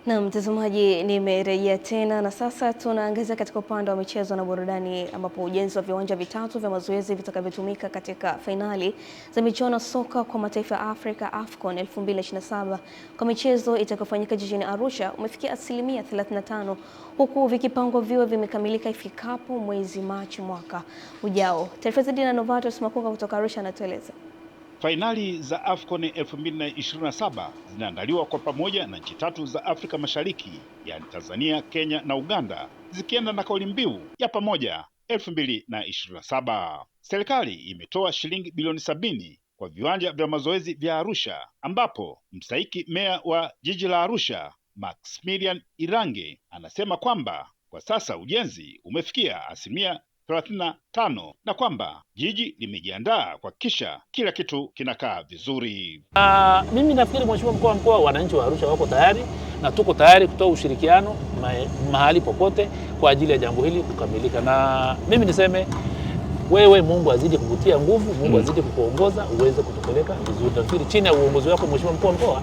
Na mtazamaji, nimerejea tena na sasa tunaangazia katika upande wa michezo na burudani, ambapo ujenzi wa viwanja vitatu vya mazoezi vitakavyotumika katika fainali za michuano soka kwa mataifa ya Afrika AFCON 2027 kwa michezo itakayofanyika jijini Arusha umefikia asilimia 35, huku vikipangwa viwe vimekamilika ifikapo mwezi Machi mwaka ujao. Taarifa zaidi na Novatus Makunga kutoka Arusha anatueleza. Fainali za AFCON 2027 zinaandaliwa kwa pamoja na nchi tatu za Afrika Mashariki, yaani Tanzania, Kenya na Uganda, zikienda na kauli mbiu ya pamoja 2027. Serikali imetoa shilingi bilioni 70 kwa viwanja vya mazoezi vya Arusha, ambapo mstahiki meya wa jiji la Arusha Maximilian Irange anasema kwamba kwa sasa ujenzi umefikia asilimia 35 na kwamba jiji limejiandaa kuhakikisha kila kitu kinakaa vizuri. Mimi nafikiri Mheshimiwa Mkuu wa Mkoa, wananchi wa Arusha wako tayari na tuko tayari kutoa ushirikiano mahali popote kwa ajili ya jambo hili kukamilika. Na mimi niseme wewe, Mungu azidi kukutia nguvu, Mungu azidi kukuongoza uweze kutupeleka vizuri. Nafikiri chini ya uongozi wako Mheshimiwa Mkuu wa Mkoa,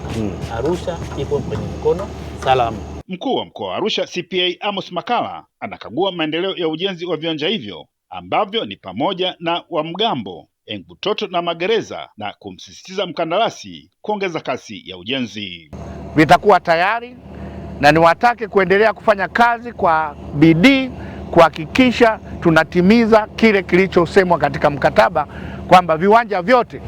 Arusha ipo kwenye mikono salama. Mkuu wa Mkoa wa Arusha CPA Amos Makala anakagua maendeleo ya ujenzi wa viwanja hivyo ambavyo ni pamoja na wa Mgambo, Engutoto na Magereza, na kumsisitiza mkandarasi kuongeza kasi ya ujenzi. Vitakuwa tayari na niwatake kuendelea kufanya kazi kwa bidii kuhakikisha tunatimiza kile kilichosemwa katika mkataba kwamba viwanja vyote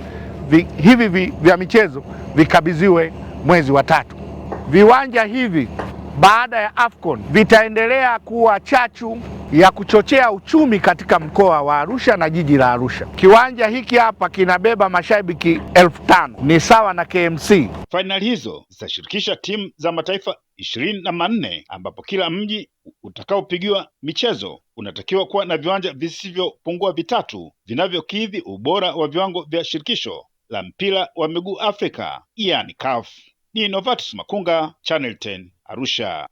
hivi vya michezo vikabidhiwe mwezi wa 3. Viwanja hivi baada ya AFCON vitaendelea kuwa chachu ya kuchochea uchumi katika mkoa wa Arusha na jiji la Arusha. Kiwanja hiki hapa kinabeba mashabiki 5,000, ni sawa na KMC. Fainali hizo zitashirikisha timu za mataifa 24, ambapo kila mji utakaopigiwa michezo unatakiwa kuwa na viwanja visivyopungua vitatu vinavyokidhi ubora wa viwango vya shirikisho la mpira wa miguu Afrika, yaani CAF. Ni Novatus Makunga, Channel 10, Arusha.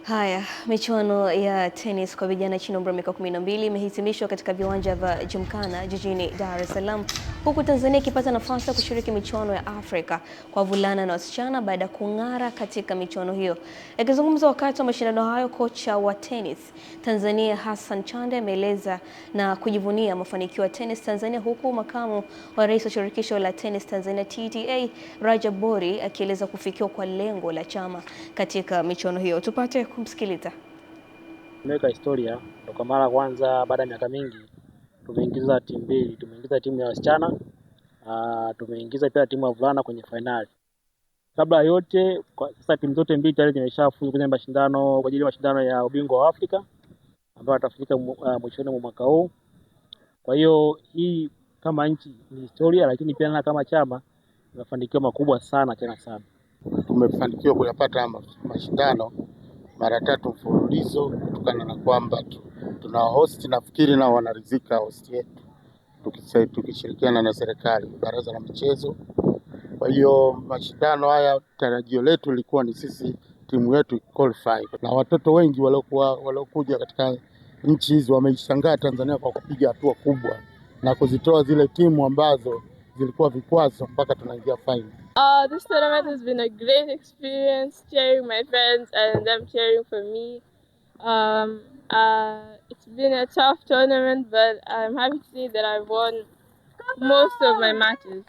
Haya, michuano ya tenis kwa vijana chini ya umri wa miaka 12 imehitimishwa katika viwanja vya Gymkhana jijini Dar es Salaam, huku Tanzania ikipata nafasi ya kushiriki michuano ya Afrika kwa wavulana na wasichana baada ya kung'ara katika michuano hiyo. Akizungumza wakati wa mashindano hayo, kocha wa tenis Tanzania Hassan Chande ameeleza na kujivunia mafanikio ya tenis Tanzania, huku makamu wa rais wa shirikisho la tenis Tanzania TTA Rajab Bori akieleza kufikiwa kwa lengo la chama katika michuano hiyo. Tupate kumsikiliza. Tumeweka historia kwa mara kwanza baada ya miaka mingi, tumeingiza timu mbili, tumeingiza timu ya wasichana, tumeingiza pia timu ya wavulana kwenye finali. Kabla yote, kwa sasa timu zote mbili tayari zimeshafuzu kwenye mashindano kwa ajili ya mashindano ya ubingwa wa Afrika ambayo atafanyika mwishoni mwa mwaka huu. Kwa hiyo hii kama nchi ni historia, lakini pia na kama chama mafanikio makubwa sana tena sana. Tumefanikiwa kuyapata mashindano mara 3 mfululizo kutokana na kwamba tuna host, nafikiri na wanaridhika host yetu, tukishirikiana na serikali, baraza la michezo. Kwa hiyo mashindano haya tarajio letu lilikuwa ni sisi timu yetu qualify, na watoto wengi waliokuja katika nchi hizo wameishangaa Tanzania kwa kupiga hatua kubwa na kuzitoa zile timu ambazo zilikuwa vikwazo mpaka tunaingia final. This tournament has been a great experience, cheering my friends and them cheering for me. It's been a tough tournament, but I'm happy to see that I've won most of my matches.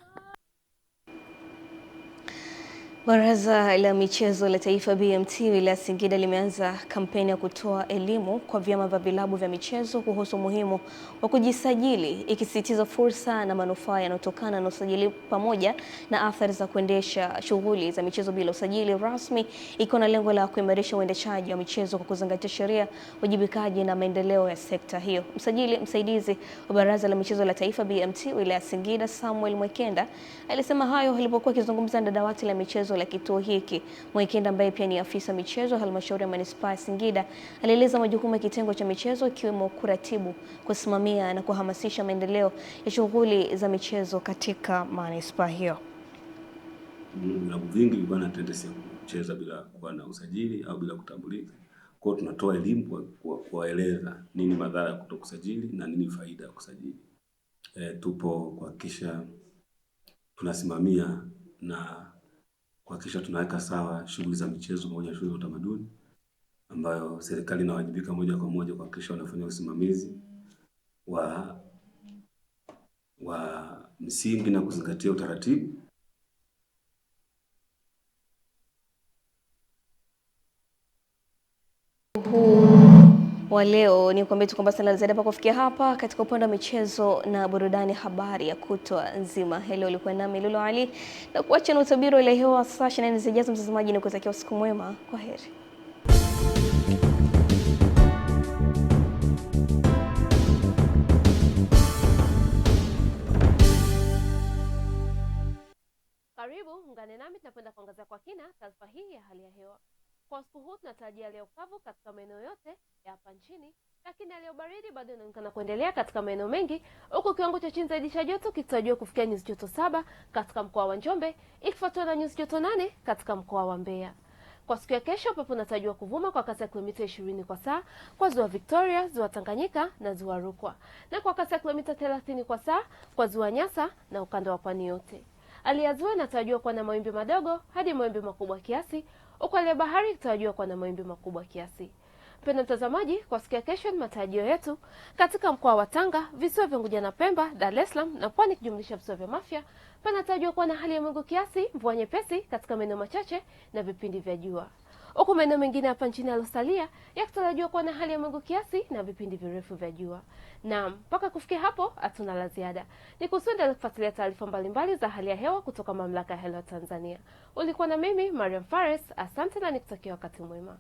Baraza la Michezo la Taifa BMT wilaya Singida limeanza kampeni ya kutoa elimu kwa vyama vya vilabu vya michezo kuhusu umuhimu wa kujisajili, ikisisitiza fursa na manufaa yanayotokana na usajili pamoja na athari za kuendesha shughuli za michezo bila usajili rasmi, ikiwa na lengo la kuimarisha uendeshaji wa michezo kwa kuzingatia sheria, wajibikaji na maendeleo ya sekta hiyo. Msajili msaidizi wa Baraza la Michezo la Taifa BMT wilaya Singida Samuel Mwekenda alisema hayo alipokuwa akizungumza na dawati la michezo la kituo hiki. Mwekenda ambaye pia ni afisa michezo halmashauri ya manispaa ya Singida alieleza majukumu ya kitengo cha michezo ikiwemo kuratibu, kusimamia na kuhamasisha maendeleo ya shughuli za michezo katika manispaa hiyo. Vilabu vingi vilikuwa na tendency ya kucheza bila kuwa na usajili au bila kutambulika. Kwa hiyo tunatoa elimu kuwaeleza nini madhara ya kutokusajili na nini faida ya kusajili. Tupo kuhakikisha tunasimamia na kuhakikisha tunaweka sawa shughuli za michezo pamoja na shughuli za utamaduni, ambayo serikali inawajibika moja kwa moja kuhakikisha wanafanya usimamizi wa msingi na kuzingatia utaratibu. Wa leo ni kuambia tu kwamba sana zaidi hapa kufikia hapa katika upande wa michezo na burudani, habari ya kutwa nzima. Hello, ulikuwa nami Lulu Ali na kuacha na utabiri wa ile hewa saa 24 zijazo. Mtazamaji, ni kutakia usiku mwema, kwa heri. Karibu ungane nami tunakwenda kuangazia kwa kina taarifa hii ya hali ya hewa. Kwa siku huu tunatarajia leo kavu katika maeneo yote ya hapa nchini, lakini leo baridi bado inaonekana kuendelea katika maeneo mengi, huku kiwango cha chini zaidi cha joto kitarajiwa kufikia nyuzi joto 7 katika mkoa wa Njombe, ikifuatiwa na nyuzi joto 8 katika mkoa wa Mbeya. Kwa siku ya kesho, upepo unatarajiwa kuvuma kwa kasi ya kilomita 20 kwa saa kwa ziwa Victoria, ziwa Tanganyika na ziwa Rukwa, na kwa kasi ya kilomita 30 kwa saa kwa ziwa Nyasa na ukanda wa pwani yote. Hali ya ziwa inatarajiwa kuwa na mawimbi madogo hadi mawimbi makubwa kiasi, huku hali ya bahari inatarajiwa kuwa na mawimbi makubwa kiasi. Mpendwa mtazamaji, kwa siku ya kesho ni matarajio yetu katika mkoa wa Tanga, visiwa vya Unguja na Pemba, Dar es Salaam na Pwani kijumlisha visiwa vya Mafia, panatarajiwa kuwa na hali ya mawingu kiasi, mvua nyepesi katika maeneo machache na vipindi vya jua. Huku maeneo mengine hapa nchini yalosalia yakitarajiwa kuwa na hali ya mawingu kiasi na vipindi virefu vya jua. Naam, mpaka kufikia hapo hatuna la ziada. Nikusiendelea kufuatilia taarifa mbalimbali za hali ya hewa kutoka Mamlaka ya Hewa Tanzania. Ulikuwa na mimi Mariam Fares, asante na nikutakia wakati mwema.